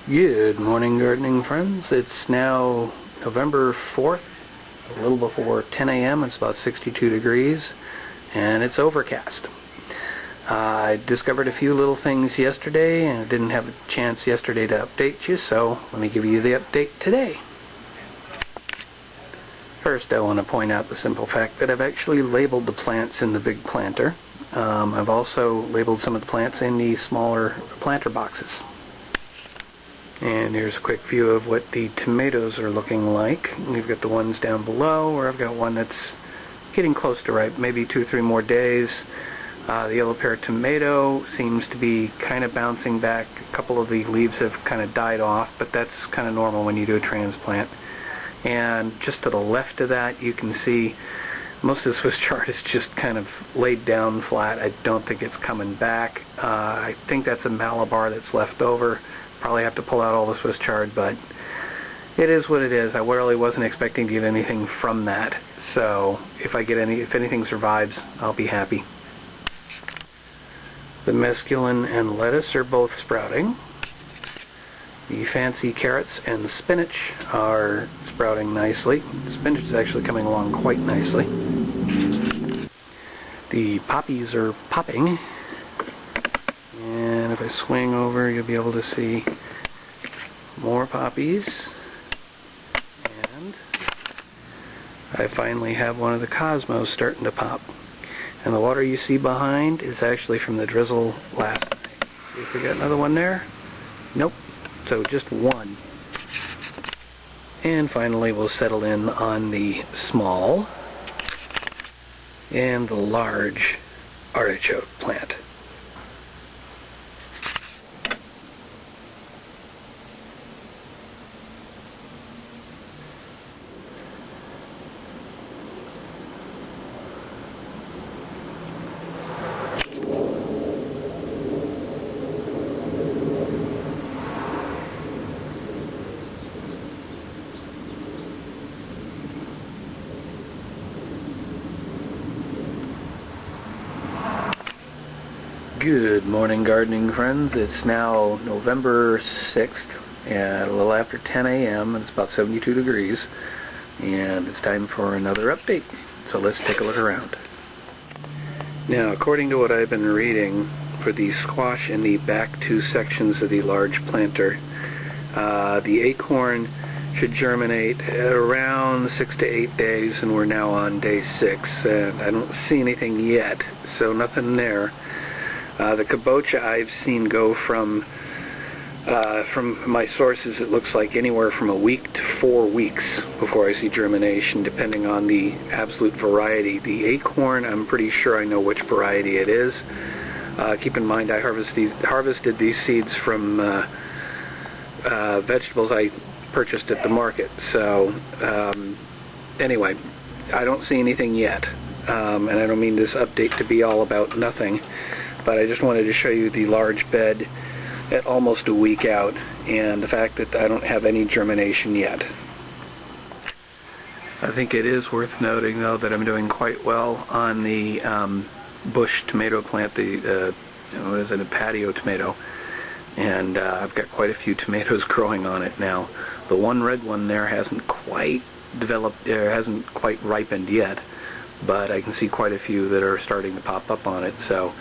Good morning, gardening friends. It's now November 4th, a little before 10 a.m. It's about 62 degrees, and it's overcast. I discovered a few little things yesterday, and I didn't have a chance yesterday to update you, so let me give you the update today. First, I want to point out the simple fact that I've actually labeled the plants in the big planter. I've also labeled some of the plants in the smaller planter boxes. And here's a quick view of what the tomatoes are looking like. We've got the ones down below, where I've got one that's getting close to ripe, maybe 2 or 3 more days. The yellow pear tomato seems to be kind of bouncing back. A couple of the leaves have kind of died off, but that's kind of normal when you do a transplant. And just to the left of that, you can see most of the Swiss chard is just kind of laid down flat. I don't think it's coming back. I think that's a Malabar that's left over. Probably have to pull out all the Swiss chard, but it is what it is. I really wasn't expecting to get anything from that, so if anything survives, I'll be happy. The mesclun and lettuce are both sprouting. The fancy carrots and spinach are sprouting nicely. The spinach is actually coming along quite nicely. The poppies are popping. And if I swing over, you'll be able to see more poppies. And I finally have one of the cosmos starting to pop. And the water you see behind is actually from the drizzle last night. See if we got another one there? Nope. So just one. And finally we'll settle in on the small and the large artichoke plant. Good morning, gardening friends. It's now November 6th at a little after 10 a.m. and it's about 72 degrees, and it's time for another update. So let's take a look around. Now, according to what I've been reading, for the squash in the back 2 sections of the large planter, the acorn should germinate at around 6 to 8 days, and we're now on day 6, and I don't see anything yet, so nothing there. The kabocha I've seen go from my sources, it looks like anywhere from a week to 4 weeks before I see germination, depending on the absolute variety. The acorn, I'm pretty sure I know which variety it is. Keep in mind I harvested these seeds from vegetables I purchased at the market. So anyway, I don't see anything yet, and I don't mean this update to be all about nothing. But I just wanted to show you the large bed at almost a week out, and the fact that I don't have any germination yet. I think it is worth noting, though, that I'm doing quite well on the bush tomato plant, the what is it, a patio tomato, and I've got quite a few tomatoes growing on it now. The one red one there hasn't quite developed, hasn't quite ripened yet, but I can see quite a few that are starting to pop up on it. So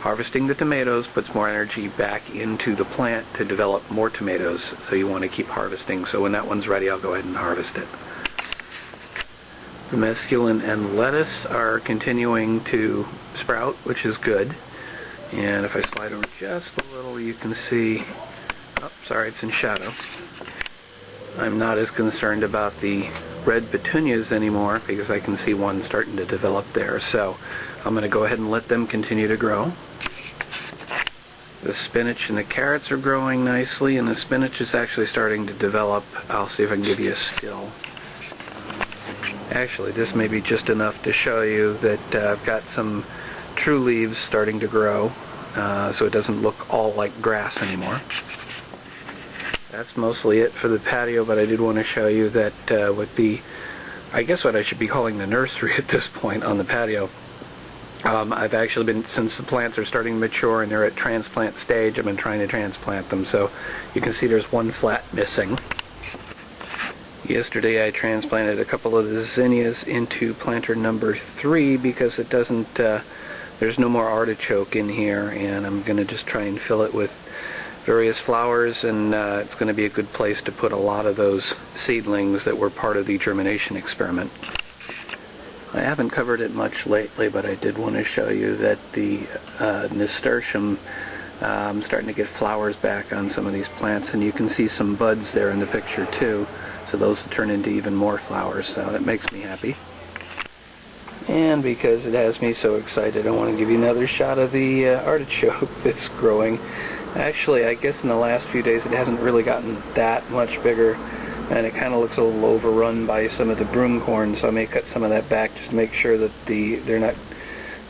harvesting the tomatoes puts more energy back into the plant to develop more tomatoes, so you want to keep harvesting. So when that one's ready, I'll go ahead and harvest it. The mesclun and lettuce are continuing to sprout, which is good. And if I slide over just a little, you can see, oh, sorry, it's in shadow. I'm not as concerned about the red petunias anymore because I can see one starting to develop there. So I'm going to go ahead and let them continue to grow. The spinach and the carrots are growing nicely, and the spinach is actually starting to develop. I'll see if I can give you a still. Actually, this may be just enough to show you that I've got some true leaves starting to grow, so it doesn't look all like grass anymore. That's mostly it for the patio, but I did want to show you that with the, I guess what I should be calling the nursery at this point on the patio, I've actually been, since the plants are starting to mature and they're at transplant stage, I've been trying to transplant them. So you can see there's one flat missing. Yesterday I transplanted a couple of the zinnias into planter number 3 because it doesn't, there's no more artichoke in here, and I'm going to just try and fill it with various flowers, and it's going to be a good place to put a lot of those seedlings that were part of the germination experiment. I haven't covered it much lately, but I did want to show you that the nasturtium, I'm starting to get flowers back on some of these plants, and you can see some buds there in the picture too, so those turn into even more flowers, so that makes me happy. And because it has me so excited, I want to give you another shot of the artichoke that's growing. Actually, I guess in the last few days it hasn't really gotten that much bigger, and it kind of looks a little overrun by some of the broomcorn, so I may cut some of that back just to make sure that they're not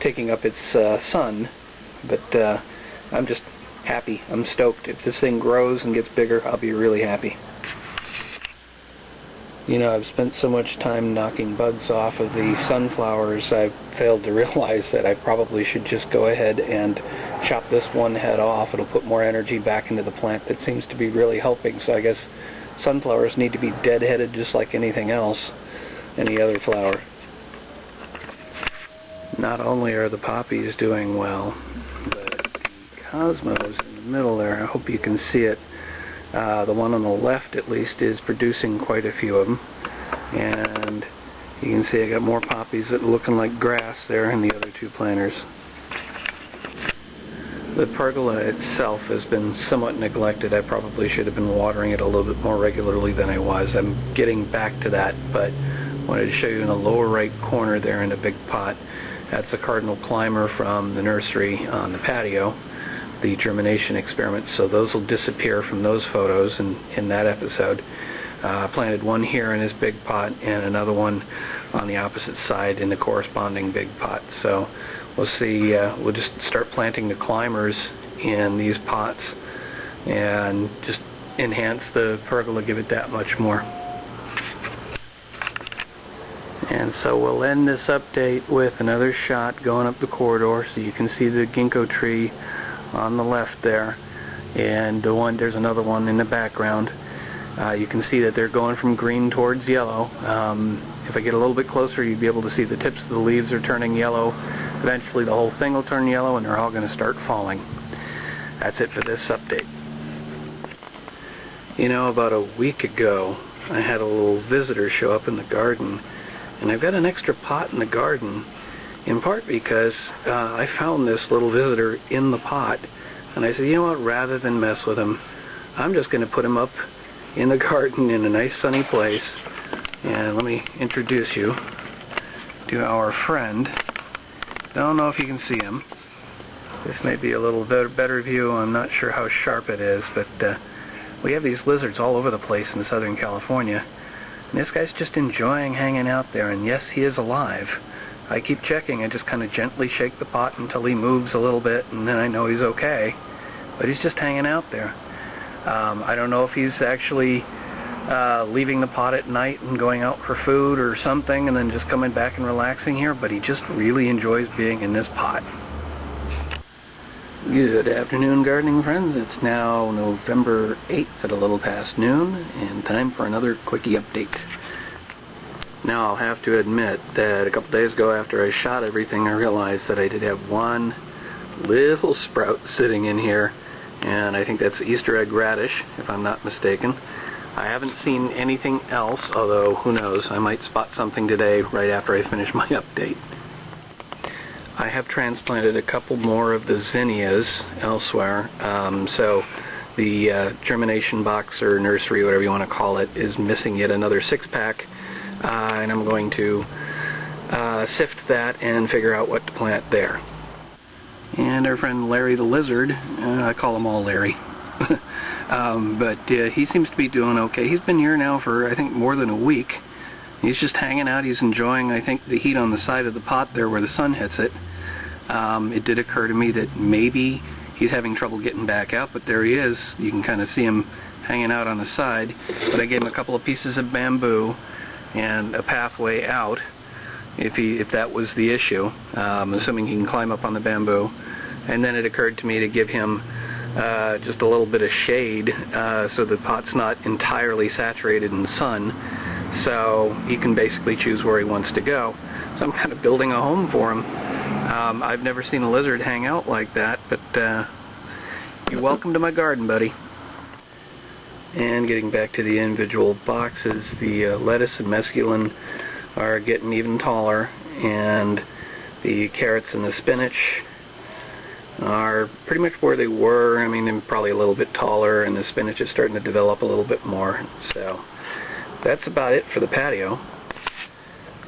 taking up its sun. But I'm just happy. I'm stoked. If this thing grows and gets bigger, I'll be really happy. You know, I've spent so much time knocking bugs off of the sunflowers, I've failed to realize that I probably should just go ahead and chop this one head off. It'll put more energy back into the plant. That seems to be really helping. So I guess sunflowers need to be dead-headed just like anything else, any other flower. Not only are the poppies doing well, but the cosmos in the middle there, I hope you can see it. The one on the left, at least, is producing quite a few of them. And you can see I got more poppies that are looking like grass there in the other two planters. The pergola itself has been somewhat neglected. I probably should have been watering it a little bit more regularly than I was. I'm getting back to that, but wanted to show you in the lower right corner there in a big pot. That's a cardinal climber from the nursery on the patio, the germination experiment, so those will disappear from those photos in that episode. I planted one here in this big pot and another one on the opposite side in the corresponding big pot. So we'll see, we'll just start planting the climbers in these pots and just enhance the pergola, give it that much more. And so we'll end this update with another shot going up the corridor so you can see the ginkgo tree on the left there, and there's another one in the background. You can see that they're going from green towards yellow. If I get a little bit closer, you'd be able to see the tips of the leaves are turning yellow. Eventually the whole thing will turn yellow and they're all going to start falling. That's it for this update. You know, about a week ago I had a little visitor show up in the garden, and I've got an extra pot in the garden, in part because I found this little visitor in the pot, and I said, you know what, rather than mess with him, I'm just going to put him up in the garden in a nice sunny place. And let me introduce you to our friend. I don't know if you can see him. This may be a little better view. I'm not sure how sharp it is, but we have these lizards all over the place in Southern California. And this guy's just enjoying hanging out there, and yes, he is alive. I keep checking. I just kind of gently shake the pot until he moves a little bit, and then I know he's okay. But he's just hanging out there. I don't know if he's actually leaving the pot at night and going out for food or something and then just coming back and relaxing here, but he just really enjoys being in this pot. Good afternoon, gardening friends. It's now November 8th at a little past noon, and time for another quickie update. Now, I'll have to admit that a couple days ago after I shot everything, I realized that I did have one little sprout sitting in here, and I think that's Easter egg radish, if I'm not mistaken. I haven't seen anything else, although who knows, I might spot something today right after I finish my update. I have transplanted a couple more of the zinnias elsewhere, so the germination box or nursery, whatever you want to call it, is missing yet another 6-pack. And I'm going to sift that and figure out what to plant there. And our friend Larry the lizard, I call him all Larry, but he seems to be doing okay. He's been here now for, I think, more than a week. He's just hanging out. He's enjoying, I think, the heat on the side of the pot there where the sun hits it. It did occur to me that maybe he's having trouble getting back out, but there he is. You can kind of see him hanging out on the side. But I gave him a couple of pieces of bamboo and a pathway out if that was the issue, assuming he can climb up on the bamboo. And then it occurred to me to give him just a little bit of shade so the pot's not entirely saturated in sun, so he can basically choose where he wants to go. So I'm kind of building a home for him. I've never seen a lizard hang out like that, but you're welcome to my garden, buddy. And getting back to the individual boxes, the lettuce and mesclun are getting even taller, and the carrots and the spinach are pretty much where they were. I mean, they're probably a little bit taller, and the spinach is starting to develop a little bit more. So that's about it for the patio.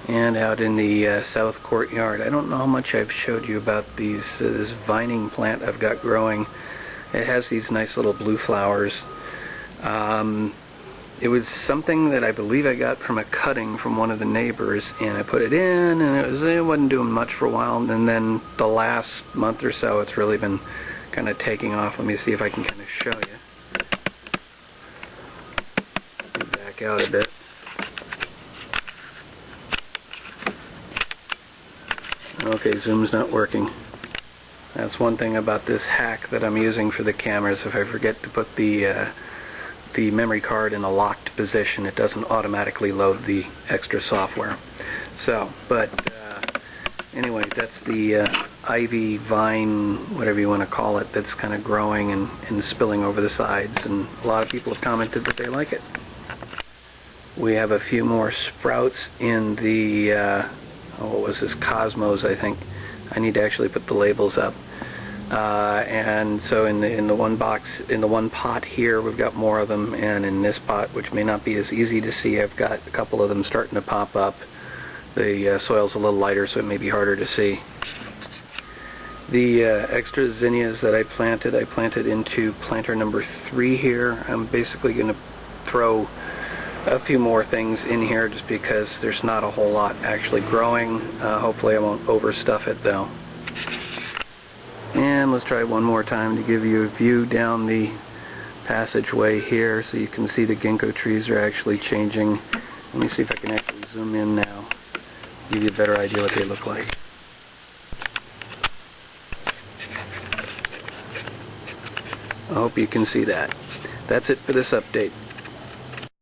And out in the south courtyard, I don't know how much I've showed you about this vining plant I've got growing. It has these nice little blue flowers. It was something that I believe I got from a cutting from one of the neighbors, and I put it in, and it wasn't doing much for a while, and then the last month or so it's really been kind of taking off. Let me see if I can kind of show you. Back out a bit. Okay, zoom's not working. That's one thing about this hack that I'm using for the cameras. If I forget to put the memory card in a locked position, it doesn't automatically load the extra software. So, but anyway, that's the ivy vine, whatever you want to call it, that's kind of growing and spilling over the sides, and a lot of people have commented that they like it. We have a few more sprouts in the what was this, Cosmos, I think. I need to actually put the labels up. And so in the one box, in the one pot here, we've got more of them, and in this pot, which may not be as easy to see, I've got a couple of them starting to pop up. The soil's a little lighter, so it may be harder to see. The extra zinnias that I planted into planter number 3 here. I'm basically going to throw a few more things in here just because there's not a whole lot actually growing. Hopefully I won't overstuff it though. And let's try one more time to give you a view down the passageway here so you can see the ginkgo trees are actually changing. Let me see if I can actually zoom in now, give you a better idea what they look like. I hope you can see that. That's it for this update.